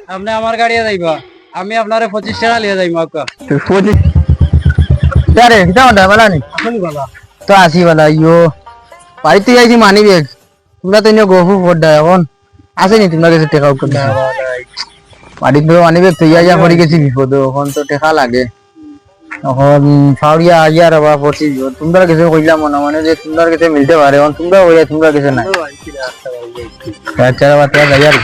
আপনি আমার গাড়িয়ে যাইবা, আমি আপনারে 25 টাকা লিয়ে যাইব। আকা 25 আরে কিটা ওটা বলা নি আসল বাবা তো আসি বলা ইয়ো বাড়িতে যাইছি মানি ব্যাগ তোমরা তো নিয়ে গফু পড়া এখন আসেনি তোমরা কাছে টাকা করে বাড়িতে মানি ব্যাগ তুই যা পড়ে গেছি বিপদ এখন তো টাকা লাগে এখন ফাউরিয়া আইয়ার বা 25 তোমরা কাছে কইলাম মনে মনে যে তোমরা কাছে মিলতে পারে এখন তোমরা কইয়া তোমরা কাছে নাই আচ্ছা বাত যাইয়ার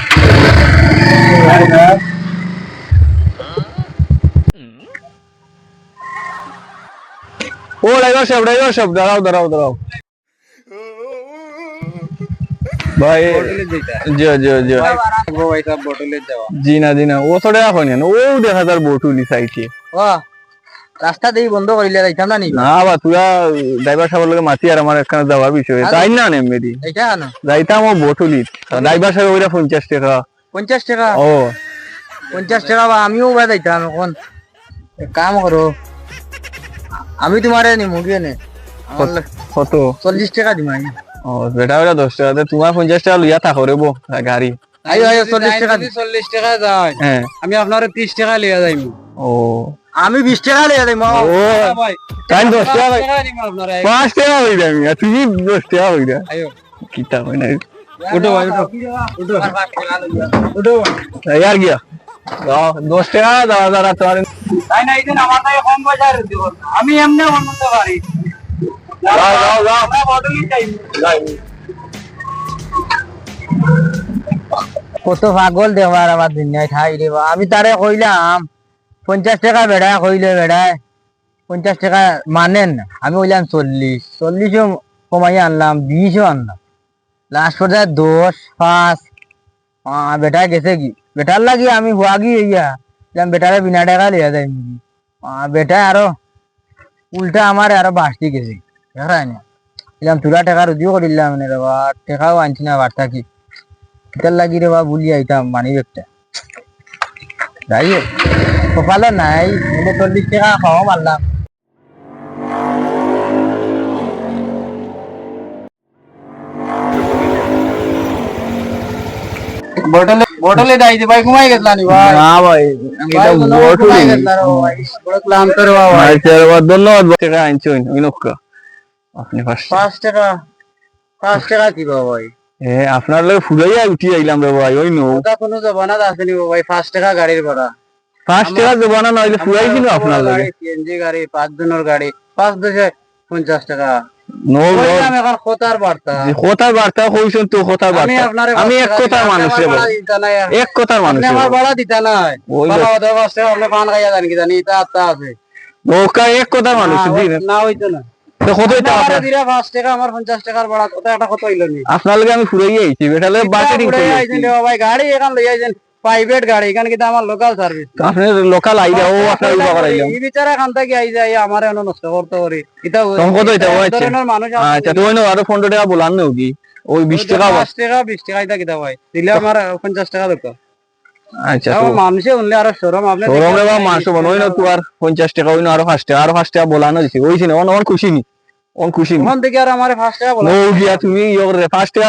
ও ড্রাইভার সাহেব দাঁড়াও দাঁড়াও দাঁড়াও भाई जो जो जो वो भाई साहब बोतले जावा जी ना वो थोड़े आप नहीं वो देखा तार बोटुली साइड के वाह রাস্তা দেই বন্ধ করিলে যাইতাম না নি না বা তুই ড্রাইভার সাহেবের লগে মাতি আর আমার একখানে যাওয়ার বিষয় তাই না নে মেরি এটা না যাইতাম ও botuলি ড্রাইভার সাহেব ওইরা 50 টাকা 50 টাকা ও 50 টাকা বা আমিও বা যাইতাম এখন এক কাম করো আমি তোমারে নি মুগিয়ে নে কত 40 টাকা দিমাই ও বেটা বেটা 10 টাকা দে তোমার 50 টাকা লইয়া থাকো রে বো গাড়ি আইও আইও 40 টাকা 40 টাকা যায় হ্যাঁ আমি আপনারে 30 টাকা লিয়ে যাইম ও আমি 20 টাকা লিয়ে যাইম ও ভাই তাই 10 টাকা নিম আপনারে 5 টাকা হই যাবি তুমি 10 টাকা হই যা আইও কিটা হই না উঠো ভাই উঠো উঠো উঠো यार गया 10 টাকা দাও দাঁড়া তোমার তাই না এইদিন আমার তাই কম বাজার দিব আমি এমনি অনন্ত পারি যাও যাও যাও আমরা বদলি চাই কত পাগল দেওয়ার আমার দুনিয়ায় ঠাই রে আমি তারে কইলাম 50 টাকা বেড়া কইলে বেড়ায় 50 টাকা মানেন না আমি কইলাম 40 কমাই আনলাম 20 আনলাম লাস্ট পর্যায়ে 10 5 বেটা গেছে কি বেটার লাগি আমি হুয়াগি হইয়া বেটারে বিনা টাকা লিয়া যাই বেটা আরো উল্টা আমার আরো বাঁচতে গেছে তুলা টাকা রুজিও করিলাম মানে রে বা টাকাও আনছি না বার্তা কি এটার লাগি রে বা ভুলি আইতাম মানি ব্যাগটা যাই হোক কপালে নাই 40 টাকা খাওয়া মারলাম বটলে দাই দে ভাই ঘুমাই গেছলা নি ভাই না ভাই এটা বটুলি ভাই বড় ক্লান্ত রে ভাই আচ্ছা ধন্যবাদ টাকা আনছো ওই নক্কা আপনি 5 টাকা 5 টাকা কি ভাই আপনার লগে ফুলাইয়া উঠি আইলাম রে ভাই ওই নো ওটা কোনো জবানাত আছে নি ভাই 5 টাকা গাড়ির ভাড়া 5 টাকা জবানা নইলে ফুলাই দিন আপনার লগে সিএনজি গাড়ি 5 জনের গাড়ি 5 10 50 টাকা নো আমি এখন খতার বার্তা কথার বার্তা কইছেন তো কথার বার্তা আমি এক কথার মানুষ রে ভাই এক কথার মানুষ আপনি আমার ভাড়া দিতা নাই বাবা ওদের বাসে আপনি পান খাইয়া জানি কি জানি তা আত্তা আছে ওকা এক কথার মানুষ দিন না হইতো না তো কতই তা আমার দিরা 5 টাকা আমার 50 টাকার ভাড়া কত একটা কত হইলো নি আপনার লগে আমি ফুরাই আইছি বেটা লগে বার্গেনিং করি আইছেন রে ভাই গাড়ি এখান লই আইছেন প্রাইভেট গাড়ি এখানে কিন্তু আমার লোকাল সার্ভিস আপনি লোকাল আইরা ও আপনার উবা করাইলাম এই বিচারা খান থেকে আই যায় আমারে অন্য নষ্ট করতে পারি এটা তখন কত হইতা ও আচ্ছা ধরনের মানুষ আচ্ছা তো ওইনো আরো 15 টাকা বলান নাও কি ওই 20 টাকা 5 টাকা 20 টাকা এটা কিটা ভাই দিলে আমার 50 টাকা দরকার আচ্ছা তো মানুষে উনলে আরো শরম আপনি শরম রে বা মানছো বনই না তো আর 50 টাকা ওইনো আরো 5 টাকা বলানো দিছি ওইছিনে অন খুশি নি অন খুশি নি ওখান থেকে আর আমারে 5 টাকা বলা ও গিয়া তুমি ইয়র 5 টাকা